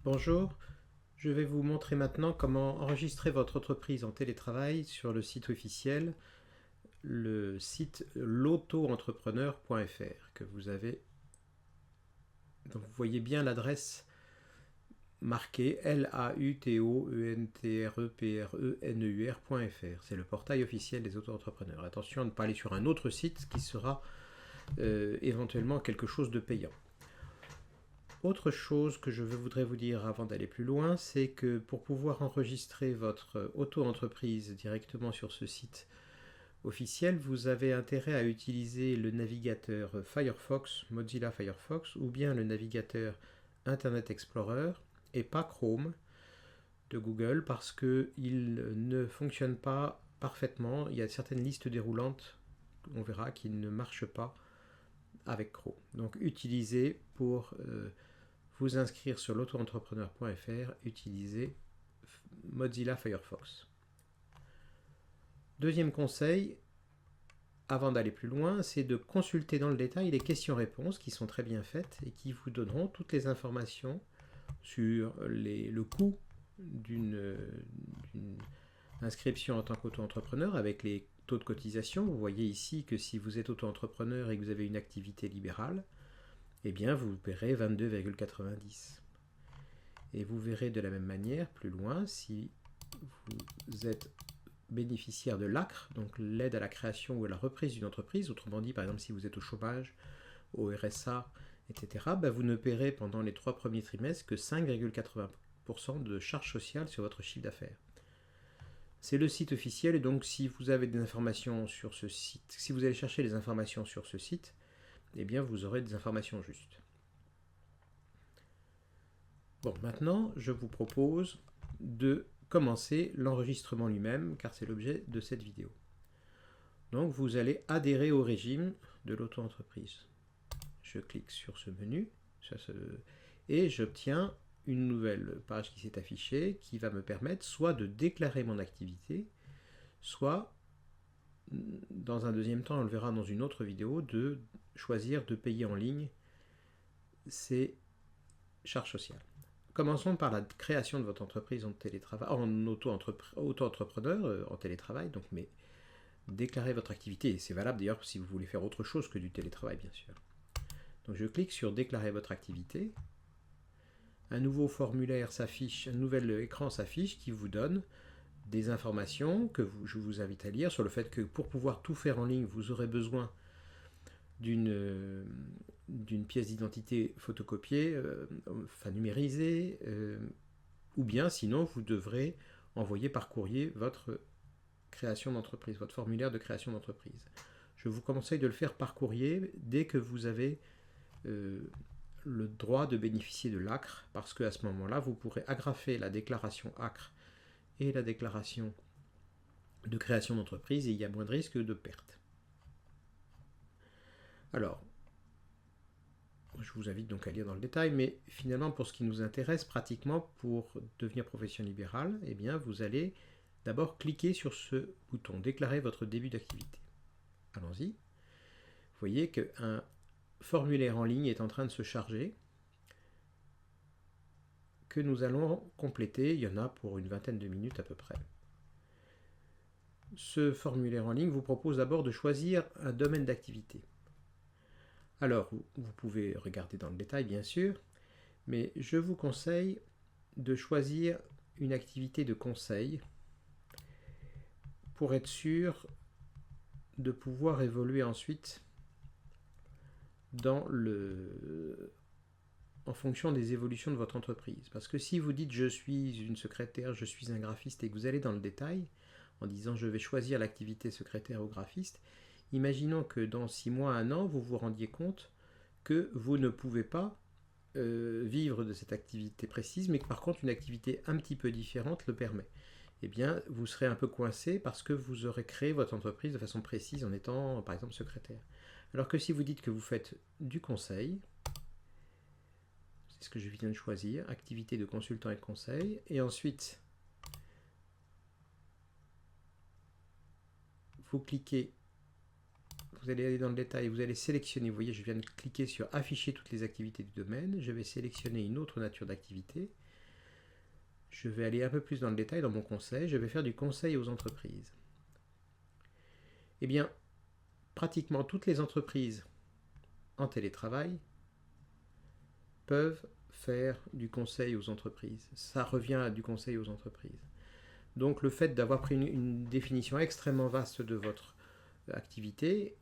Bonjour, je vais vous montrer maintenant comment enregistrer votre entreprise en télétravail sur le site officiel, le site lautoentrepreneur.fr que vous avez. Donc vous voyez bien l'adresse marquée lautoentrepreneur.fr. C'est le portail officiel des auto-entrepreneurs. Attention à ne pas aller sur un autre site qui sera éventuellement quelque chose de payant. Autre chose que je voudrais vous dire avant d'aller plus loin, c'est que pour pouvoir enregistrer votre auto-entreprise directement sur ce site officiel, vous avez intérêt à utiliser le navigateur Firefox, Mozilla Firefox, ou bien le navigateur Internet Explorer, et pas Chrome de Google, parce qu'il ne fonctionne pas parfaitement. Il y a certaines listes déroulantes, on verra, qui ne marchent pas avec Chrome. Donc utilisez pour vous inscrire sur l'auto-entrepreneur.fr, utilisez Mozilla Firefox. Deuxième conseil, avant d'aller plus loin, c'est de consulter dans le détail les questions-réponses qui sont très bien faites et qui vous donneront toutes les informations sur le coût d'une inscription en tant qu'auto-entrepreneur avec les taux de cotisation. Vous voyez ici que si vous êtes auto-entrepreneur et que vous avez une activité libérale, eh bien vous paierez 22,90. Et vous verrez de la même manière, plus loin, si vous êtes bénéficiaire de l'ACRE, donc l'aide à la création ou à la reprise d'une entreprise, autrement dit, par exemple, si vous êtes au chômage, au RSA, etc., vous ne paierez pendant les 3 premiers trimestres que 5,80% de charges sociales sur votre chiffre d'affaires. C'est le site officiel, et donc si vous avez des informations sur ce site, si vous allez chercher les informations sur ce site, eh bien vous aurez des informations justes. Bon, maintenant, je vous propose de commencer l'enregistrement lui-même, car c'est l'objet de cette vidéo. Donc, vous allez adhérer au régime de l'auto-entreprise. Je clique sur ce menu, et j'obtiens une nouvelle page qui s'est affichée, qui va me permettre soit de déclarer mon activité, soit, dans un deuxième temps, on le verra dans une autre vidéo, de choisir de payer en ligne ces charges sociales. Commençons par la création de votre entreprise en télétravail, en auto-entrepreneur, en télétravail. Donc, mais déclarez votre activité. Et c'est valable d'ailleurs si vous voulez faire autre chose que du télétravail, bien sûr. Donc, je clique sur déclarer votre activité. Un nouveau formulaire s'affiche, un nouvel écran s'affiche qui vous donne des informations que je vous invite à lire sur le fait que pour pouvoir tout faire en ligne, vous aurez besoin d'une pièce d'identité photocopiée, enfin numérisée, ou bien sinon vous devrez envoyer par courrier votre création d'entreprise, votre formulaire de création d'entreprise. Je vous conseille de le faire par courrier dès que vous avez le droit de bénéficier de l'ACRE, parce qu'à ce moment-là, vous pourrez agrafer la déclaration ACRE et la déclaration de création d'entreprise et il y a moins de risques de perte. Alors, je vous invite donc à lire dans le détail, mais finalement, pour ce qui nous intéresse, pratiquement, pour devenir profession libérale, eh bien, vous allez d'abord cliquer sur ce bouton « Déclarer votre début d'activité ». Allons-y. Vous voyez qu'un formulaire en ligne est en train de se charger, que nous allons compléter. Il y en a pour une vingtaine de minutes à peu près. Ce formulaire en ligne vous propose d'abord de choisir un domaine d'activité. Alors, vous pouvez regarder dans le détail, bien sûr, mais je vous conseille de choisir une activité de conseil pour être sûr de pouvoir évoluer ensuite en fonction des évolutions de votre entreprise. Parce que si vous dites « je suis une secrétaire, je suis un graphiste » et que vous allez dans le détail en disant « je vais choisir l'activité secrétaire ou graphiste », imaginons que dans 6 mois, 1 an, vous vous rendiez compte que vous ne pouvez pas vivre de cette activité précise, mais que par contre une activité un petit peu différente le permet. Eh bien, vous serez un peu coincé parce que vous aurez créé votre entreprise de façon précise en étant, par exemple, secrétaire. Alors que si vous dites que vous faites du conseil, c'est ce que je viens de choisir, activité de consultant et de conseil, et ensuite, vous cliquez, vous allez aller dans le détail, vous allez sélectionner, vous voyez, je viens de cliquer sur afficher toutes les activités du domaine, je vais sélectionner une autre nature d'activité, je vais aller un peu plus dans le détail dans mon conseil. Je vais faire du conseil aux entreprises. Eh bien, pratiquement toutes les entreprises en télétravail peuvent faire du conseil aux entreprises. Ça revient à du conseil aux entreprises. Donc le fait d'avoir pris une définition extrêmement vaste de votre activité,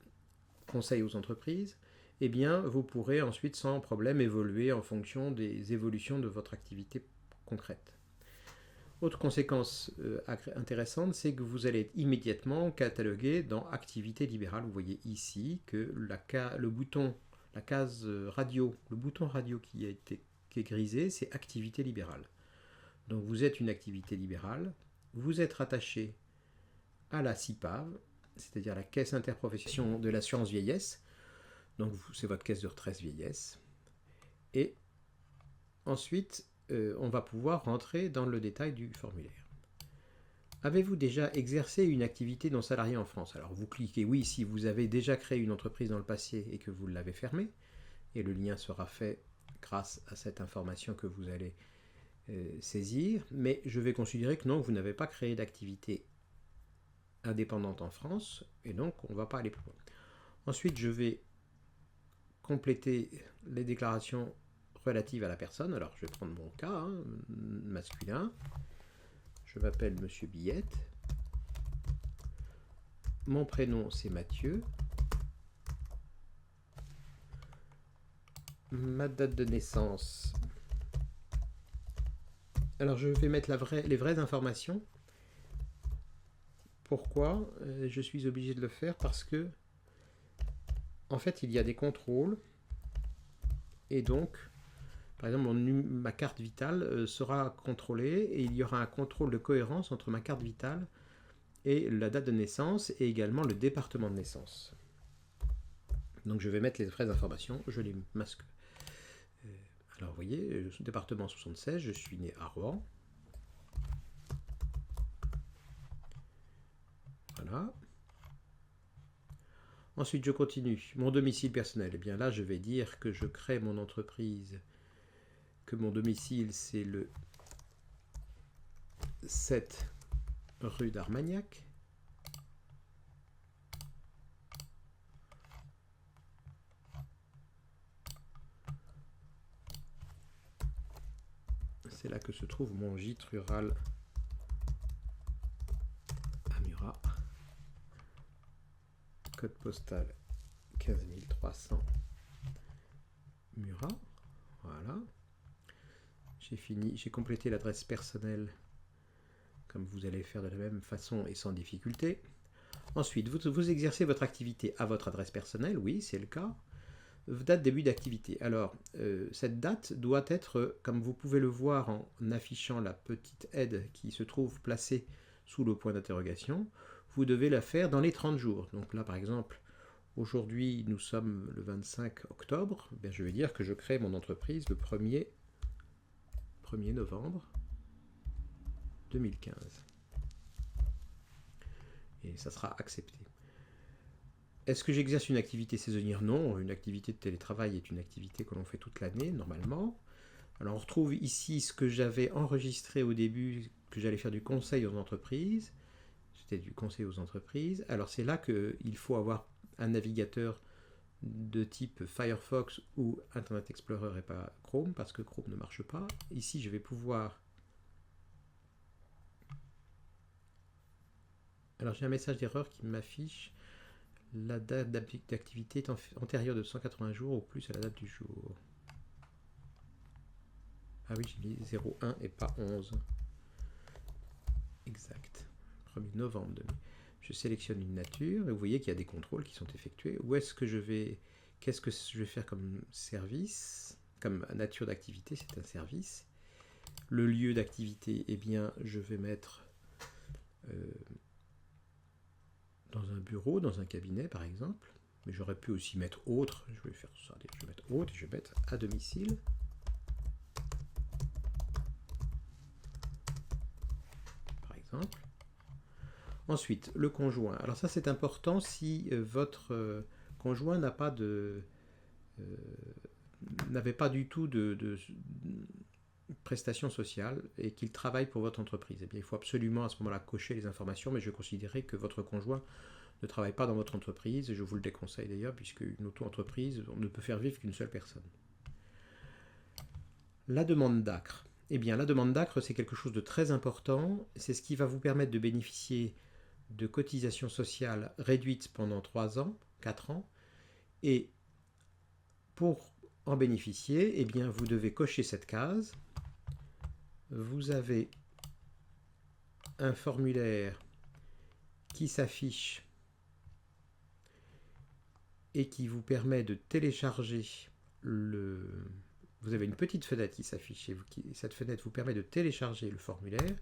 conseil aux entreprises, eh bien vous pourrez ensuite sans problème évoluer en fonction des évolutions de votre activité concrète. Autre conséquence intéressante, c'est que vous allez être immédiatement catalogué dans activité libérale. Vous voyez ici que le bouton radio qui est grisé, c'est activité libérale. Donc vous êtes une activité libérale, vous êtes rattaché à la CIPAV, c'est-à-dire la Caisse interprofessionnelle de l'assurance vieillesse. Donc c'est votre caisse de retraite vieillesse. Et ensuite, on va pouvoir rentrer dans le détail du formulaire. Avez-vous déjà exercé une activité non salariée en France? Alors vous cliquez oui si vous avez déjà créé une entreprise dans le passé et que vous l'avez fermée, et le lien sera fait grâce à cette information que vous allez saisir, mais je vais considérer que non, vous n'avez pas créé d'activité indépendante en France, et donc on ne va pas aller plus loin. Ensuite, je vais compléter les déclarations relatives à la personne. Alors, je vais prendre mon cas, masculin. Je m'appelle Monsieur Billette. Mon prénom, c'est Mathieu. Ma date de naissance. Alors, je vais mettre les vraies informations. Pourquoi je suis obligé de le faire? Parce que, en fait, il y a des contrôles. Et donc, par exemple, ma carte vitale sera contrôlée et il y aura un contrôle de cohérence entre ma carte vitale et la date de naissance et également le département de naissance. Donc je vais mettre les vraies informations, je les masque. Alors vous voyez, département 76, je suis né à Rouen. Voilà. Ensuite je continue. Mon domicile personnel, eh bien là je vais dire que je crée mon entreprise, que mon domicile c'est le 7 rue d'Armagnac. C'est là que se trouve mon gîte rural à Murat. Code postal 15300 Murat. Voilà. J'ai complété l'adresse personnelle comme vous allez faire de la même façon et sans difficulté. Ensuite, vous exercez votre activité à votre adresse personnelle, oui, c'est le cas. Date début d'activité. Alors, cette date doit être, comme vous pouvez le voir en affichant la petite aide qui se trouve placée sous le point d'interrogation, vous devez la faire dans les 30 jours. Donc là, par exemple, aujourd'hui, nous sommes le 25 octobre. Bien, je vais dire que je crée mon entreprise le 1er novembre 2015. Et ça sera accepté. Est-ce que j'exerce une activité saisonnière? Non, une activité de télétravail est une activité que l'on fait toute l'année, normalement. Alors on retrouve ici ce que j'avais enregistré au début, que j'allais faire du conseil aux entreprises. C'était du conseil aux entreprises. Alors c'est là qu'il faut avoir un navigateur de type Firefox ou Internet Explorer et pas Chrome, parce que Chrome ne marche pas. Ici je vais pouvoir... Alors j'ai un message d'erreur qui m'affiche. La date d'activité est antérieure de 180 jours ou plus à la date du jour. Ah oui, j'ai mis 01 et pas 11. Exact. 1er novembre 2000. Je sélectionne une nature et vous voyez qu'il y a des contrôles qui sont effectués. Où est-ce que je vais... Qu'est-ce que je vais faire comme service? Comme nature d'activité, c'est un service. Le lieu d'activité, eh bien, je vais mettre... dans un bureau, dans un cabinet par exemple, mais j'aurais pu aussi mettre autre, je vais faire ça, je vais mettre autre et je vais mettre à domicile. Par exemple. Ensuite, le conjoint. Alors ça c'est important si votre conjoint n'a pas de... n'avait pas du tout prestations sociales et qu'il travaille pour votre entreprise. Eh bien, il faut absolument à ce moment-là cocher les informations, mais je considérais que votre conjoint ne travaille pas dans votre entreprise, et je vous le déconseille d'ailleurs, puisque une auto-entreprise, on ne peut faire vivre qu'une seule personne. La demande d'ACRE. Eh bien, la demande d'ACRE, c'est quelque chose de très important. C'est ce qui va vous permettre de bénéficier de cotisations sociales réduites pendant 3 ans, 4 ans. Et pour en bénéficier, eh bien, vous devez cocher cette case. Vous avez un formulaire qui s'affiche et qui vous permet de télécharger le... Vous avez une petite fenêtre qui s'affiche et cette fenêtre vous permet de télécharger le formulaire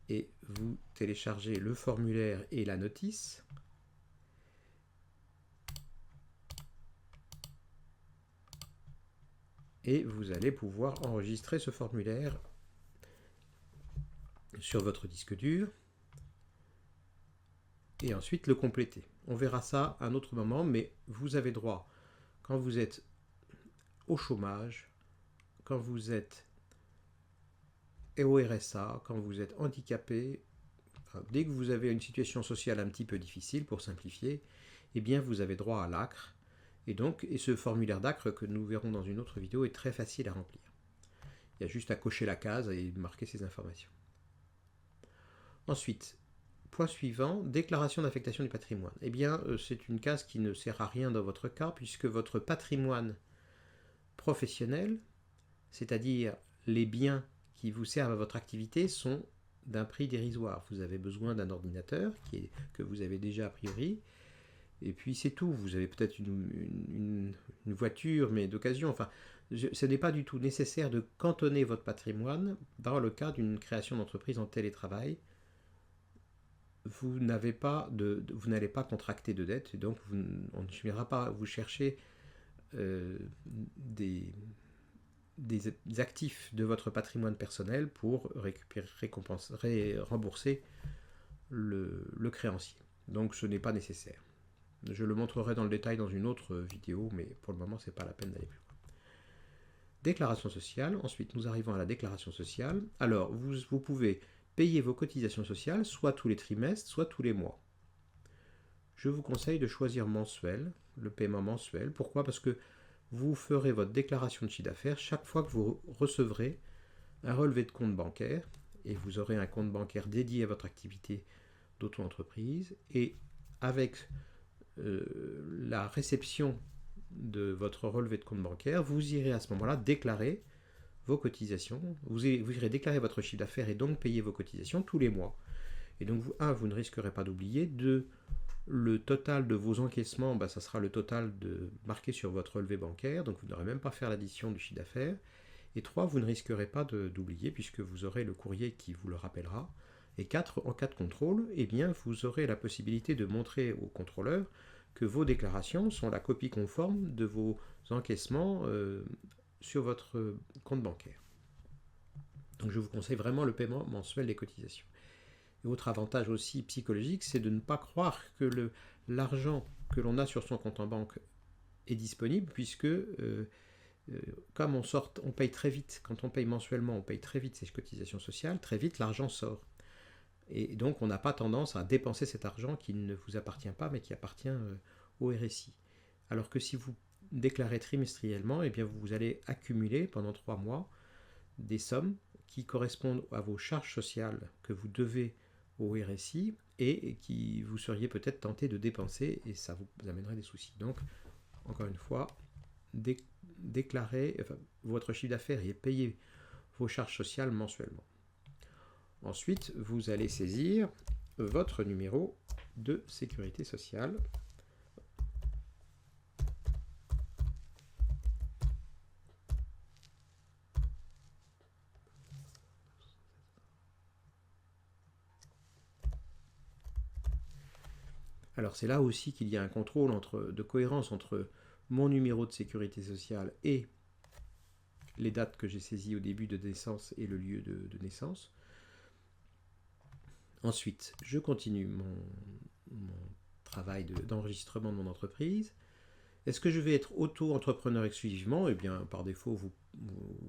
et vous téléchargez le formulaire et la notice. Et vous allez pouvoir enregistrer ce formulaire sur votre disque dur et ensuite le compléter. On verra ça à un autre moment, mais vous avez droit, quand vous êtes au chômage, quand vous êtes au RSA, quand vous êtes handicapé, enfin, dès que vous avez une situation sociale un petit peu difficile, pour simplifier, eh bien vous avez droit à l'ACRE. Et ce formulaire d'ACRE que nous verrons dans une autre vidéo est très facile à remplir. Il y a juste à cocher la case et marquer ces informations. Ensuite, point suivant, déclaration d'affectation du patrimoine. Eh bien, c'est une case qui ne sert à rien dans votre cas, puisque votre patrimoine professionnel, c'est-à-dire les biens qui vous servent à votre activité, sont d'un prix dérisoire. Vous avez besoin d'un ordinateur, que vous avez déjà a priori, et puis c'est tout. Vous avez peut-être une voiture, mais d'occasion. Enfin, ce n'est pas du tout nécessaire de cantonner votre patrimoine dans le cas d'une création d'entreprise en télétravail. Vous n'allez pas contracter de dette, et donc on ne viendra pas vous chercher des actifs de votre patrimoine personnel pour rembourser le créancier. Donc ce n'est pas nécessaire. Je le montrerai dans le détail dans une autre vidéo, mais pour le moment, ce n'est pas la peine d'aller plus loin. Déclaration sociale. Ensuite, nous arrivons à la déclaration sociale. Alors, vous pouvez payer vos cotisations sociales soit tous les trimestres, soit tous les mois. Je vous conseille de choisir mensuel, le paiement mensuel. Pourquoi ? Parce que vous ferez votre déclaration de chiffre d'affaires chaque fois que vous recevrez un relevé de compte bancaire, et vous aurez un compte bancaire dédié à votre activité d'auto-entreprise, et avec la réception de votre relevé de compte bancaire, vous irez à ce moment-là déclarer vos cotisations, vous irez déclarer votre chiffre d'affaires et donc payer vos cotisations tous les mois. Et donc, vous ne risquerez pas d'oublier. Le total de vos encaissements, ça sera le total marqué sur votre relevé bancaire, donc vous n'aurez même pas à faire l'addition du chiffre d'affaires. Et 3, vous ne risquerez pas d'oublier, puisque vous aurez le courrier qui vous le rappellera. Et 4, en cas de contrôle, eh bien, vous aurez la possibilité de montrer au contrôleur que vos déclarations sont la copie conforme de vos encaissements sur votre compte bancaire. Donc je vous conseille vraiment le paiement mensuel des cotisations. Et autre avantage aussi psychologique, c'est de ne pas croire que l'argent que l'on a sur son compte en banque est disponible, puisque comme on paye très vite, quand on paye mensuellement, on paye très vite ses cotisations sociales, très vite l'argent sort. Et donc on n'a pas tendance à dépenser cet argent qui ne vous appartient pas, mais qui appartient au RSI. Alors que si vous déclarez trimestriellement, eh bien vous allez accumuler pendant 3 mois des sommes qui correspondent à vos charges sociales que vous devez au RSI et qui vous seriez peut-être tenté de dépenser, et ça vous amènerait des soucis. Donc, encore une fois, déclarez votre chiffre d'affaires et payez vos charges sociales mensuellement. Ensuite, vous allez saisir votre numéro de sécurité sociale. Alors c'est là aussi qu'il y a un contrôle de cohérence entre mon numéro de sécurité sociale et les dates que j'ai saisies au début de naissance et le lieu de naissance. Ensuite, je continue mon travail d'enregistrement de mon entreprise. Est-ce que je vais être auto-entrepreneur exclusivement? Eh bien, par défaut,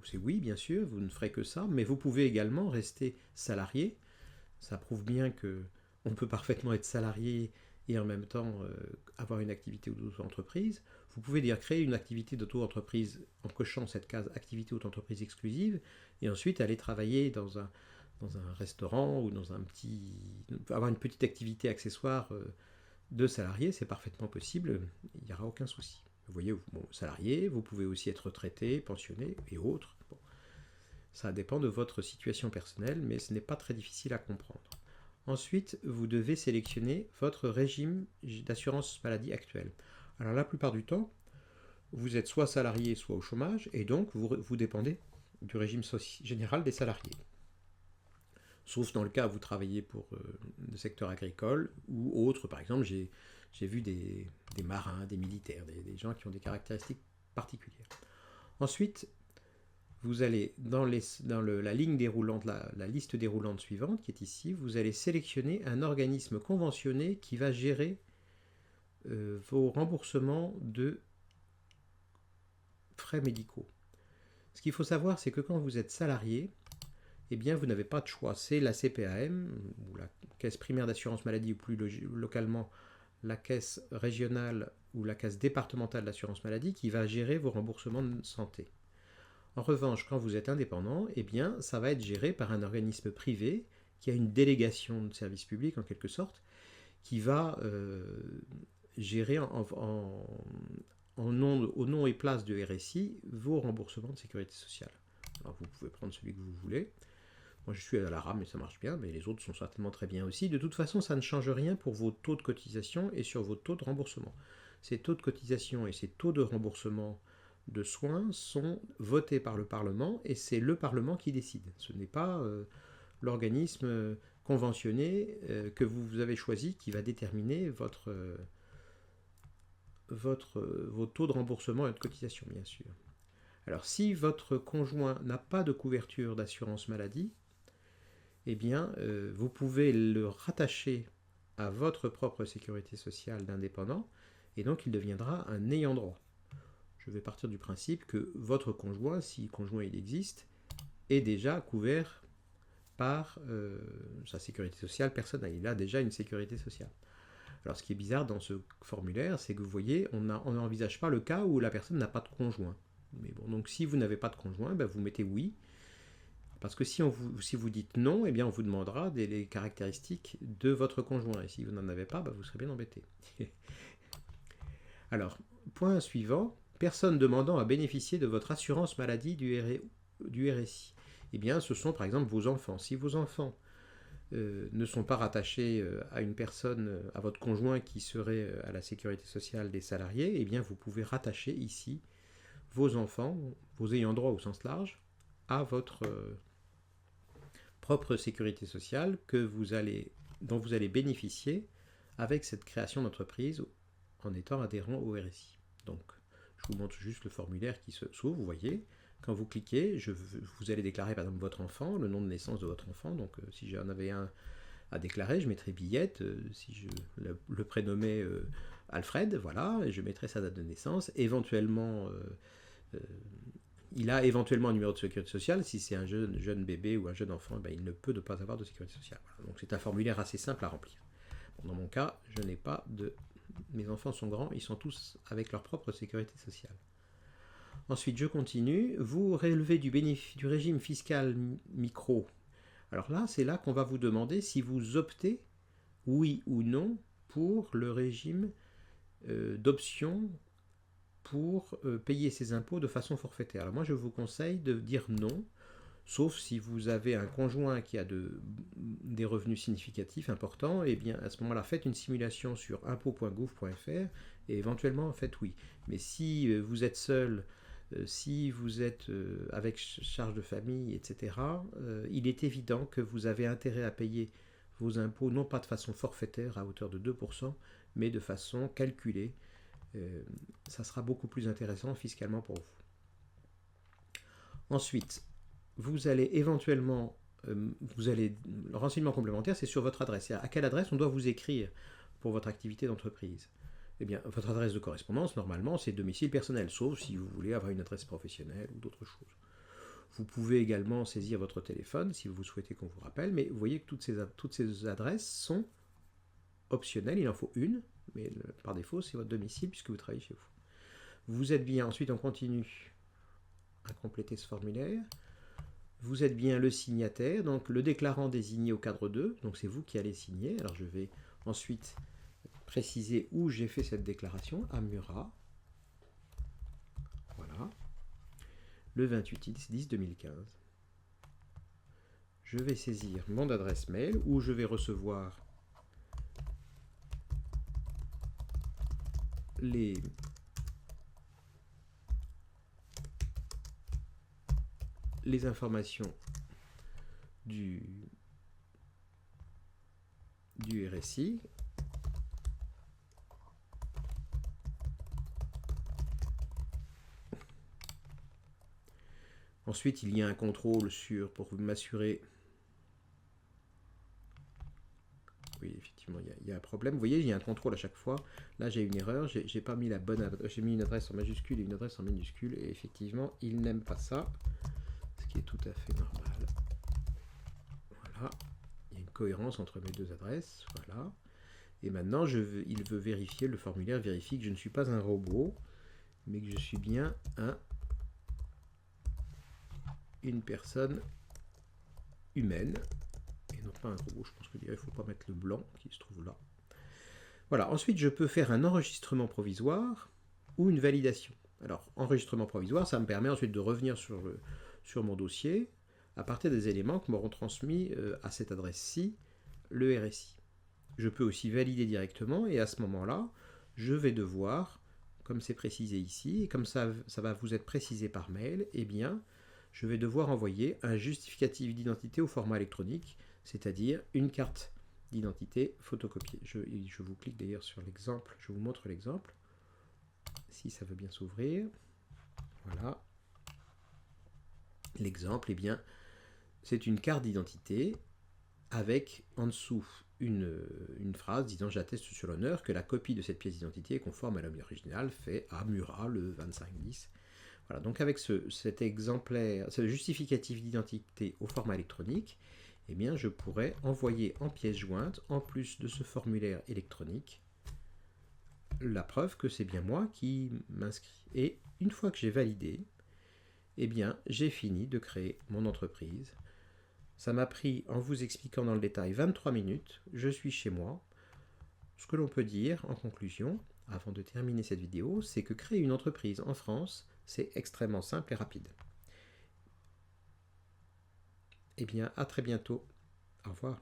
c'est oui, bien sûr, vous ne ferez que ça, mais vous pouvez également rester salarié. Ça prouve bien que on peut parfaitement être salarié et en même temps avoir une activité d'auto-entreprise. Vous pouvez dire créer une activité d'auto-entreprise en cochant cette case activité auto-entreprise exclusive et ensuite aller travailler dans un restaurant ou dans un petit... avoir une petite activité accessoire de salarié, c'est parfaitement possible, il n'y aura aucun souci. Vous voyez, bon, salarié, vous pouvez aussi être retraité, pensionné et autres. Bon, ça dépend de votre situation personnelle, mais ce n'est pas très difficile à comprendre. Ensuite, vous devez sélectionner votre régime d'assurance maladie actuel. Alors la plupart du temps, vous êtes soit salarié, soit au chômage, et donc vous dépendez du régime général des salariés. Sauf dans le cas où vous travaillez pour le secteur agricole ou autre. Par exemple, j'ai vu des marins, des militaires, des gens qui ont des caractéristiques particulières. Ensuite, vous allez dans la ligne déroulante, la liste déroulante suivante qui est ici, vous allez sélectionner un organisme conventionné qui va gérer vos remboursements de frais médicaux. Ce qu'il faut savoir, c'est que quand vous êtes salarié, eh bien, vous n'avez pas de choix. C'est la CPAM, ou la Caisse primaire d'assurance maladie, ou plus localement la Caisse régionale ou la Caisse départementale d'assurance maladie, qui va gérer vos remboursements de santé. En revanche, quand vous êtes indépendant, eh bien, ça va être géré par un organisme privé qui a une délégation de service public, en quelque sorte, qui va gérer au nom et place de RSI vos remboursements de sécurité sociale. Alors, vous pouvez prendre celui que vous voulez. Moi, je suis à la rame et ça marche bien, mais les autres sont certainement très bien aussi. De toute façon, ça ne change rien pour vos taux de cotisation et sur vos taux de remboursement. Ces taux de cotisation et ces taux de remboursement de soins sont votés par le Parlement et c'est le Parlement qui décide. Ce n'est pas l'organisme conventionné que vous avez choisi qui va déterminer vos taux de remboursement et de cotisation, bien sûr. Alors, si votre conjoint n'a pas de couverture d'assurance maladie, eh bien, vous pouvez le rattacher à votre propre sécurité sociale d'indépendant, et donc il deviendra un ayant droit. Je vais partir du principe que votre conjoint, si conjoint il existe, est déjà couvert par sa sécurité sociale personnelle. Il a déjà une sécurité sociale. Alors ce qui est bizarre dans ce formulaire, c'est que vous voyez, on n'envisage pas le cas où la personne n'a pas de conjoint. Mais bon, donc si vous n'avez pas de conjoint, ben vous mettez oui. Parce que si vous dites non, eh bien on vous demandera les caractéristiques de votre conjoint. Et si vous n'en avez pas, ben vous serez bien embêté. Alors, point suivant, personne demandant à bénéficier de votre assurance maladie du RSI. Eh bien, ce sont par exemple vos enfants. Si vos enfants ne sont pas rattachés à une personne, à votre conjoint qui serait à la sécurité sociale des salariés, eh bien vous pouvez rattacher ici vos enfants, vos ayants droit au sens large, à votre propre sécurité sociale dont vous allez bénéficier avec cette création d'entreprise en étant adhérent au RSI. Donc, je vous montre juste le formulaire qui s'ouvre, vous voyez. Quand vous cliquez, vous allez déclarer par exemple votre enfant, le nom de naissance de votre enfant. Donc, si j'en avais un à déclarer, je mettrais Billette. Si je le prénommais Alfred, voilà, et je mettrais sa date de naissance. Éventuellement, il a éventuellement un numéro de sécurité sociale. Si c'est un jeune bébé ou un jeune enfant, ben, il ne peut ne pas avoir de sécurité sociale. Voilà. Donc, c'est un formulaire assez simple à remplir. Bon, dans mon cas, je n'ai pas de... Mes enfants sont grands, ils sont tous avec leur propre sécurité sociale. Ensuite, je continue. Vous relevez du régime fiscal micro. Alors là, c'est là qu'on va vous demander si vous optez, oui ou non, pour le régime d'option pour payer ses impôts de façon forfaitaire. Alors moi, je vous conseille de dire non, sauf si vous avez un conjoint qui a des revenus significatifs importants, et bien à ce moment-là, faites une simulation sur impôts.gouv.fr et éventuellement faites oui. Mais si vous êtes seul, si vous êtes avec charge de famille, etc., il est évident que vous avez intérêt à payer vos impôts, non pas de façon forfaitaire à hauteur de 2%, mais de façon calculée. Ça sera beaucoup plus intéressant fiscalement pour vous. Ensuite, vous allez éventuellement, le renseignement complémentaire, c'est sur votre adresse. À quelle adresse on doit vous écrire pour votre activité d'entreprise? eh bien, votre adresse de correspondance, normalement, c'est domicile personnel, sauf si vous voulez avoir une adresse professionnelle ou d'autres choses. Vous pouvez également saisir votre téléphone si vous souhaitez qu'on vous rappelle, mais vous voyez que toutes ces adresses sont optionnelles, il en faut une, mais par défaut, c'est votre domicile puisque vous travaillez chez vous. Vous êtes bien, ensuite on continue à compléter ce formulaire. Vous êtes bien le signataire, donc le déclarant désigné au cadre 2, donc c'est vous qui allez signer. Alors je vais ensuite préciser où j'ai fait cette déclaration, à Murat. Voilà. Le 28/10/2015. Je vais saisir mon adresse mail où je vais recevoir les informations du RSI. Ensuite, il y a un contrôle pour m'assurer. Oui, effectivement, il y a un problème. Vous voyez, il y a un contrôle à chaque fois. Là, j'ai une erreur. J'ai pas mis la bonne adresse. J'ai mis une adresse en majuscule et une adresse en minuscule. Et effectivement, il n'aime pas ça. Ce qui est tout à fait normal. Voilà. Il y a une cohérence entre mes deux adresses. Voilà. Et maintenant, il veut vérifier, le formulaire vérifie que je ne suis pas un robot, mais que je suis bien une personne humaine. Et non pas un robot. Je pense qu'il ne faut pas mettre le blanc qui se trouve là. Voilà. Ensuite, je peux faire un enregistrement provisoire ou une validation. Alors, enregistrement provisoire, ça me permet ensuite de revenir sur mon dossier à partir des éléments que m'auront transmis à cette adresse-ci le RSI. Je peux aussi valider directement et à ce moment-là, je vais devoir, comme c'est précisé ici, et comme ça va vous être précisé par mail, eh bien, je vais devoir envoyer un justificatif d'identité au format électronique, c'est-à-dire une carte d'identité photocopiée. Je vous clique d'ailleurs sur l'exemple, je vous montre l'exemple, si ça veut bien s'ouvrir. Voilà. L'exemple, eh bien, c'est une carte d'identité avec en dessous une phrase disant « J'atteste sur l'honneur que la copie de cette pièce d'identité est conforme à l'objet original fait à Murat le 25/10 ». Voilà, donc avec cet exemplaire, ce justificatif d'identité au format électronique, eh bien, je pourrais envoyer en pièce jointe, en plus de ce formulaire électronique, la preuve que c'est bien moi qui m'inscris. Et une fois que j'ai validé, eh bien, j'ai fini de créer mon entreprise. Ça m'a pris, en vous expliquant dans le détail, 23 minutes. Je suis chez moi. Ce que l'on peut dire, en conclusion, avant de terminer cette vidéo, c'est que créer une entreprise en France, c'est extrêmement simple et rapide. Eh bien, à très bientôt. Au revoir.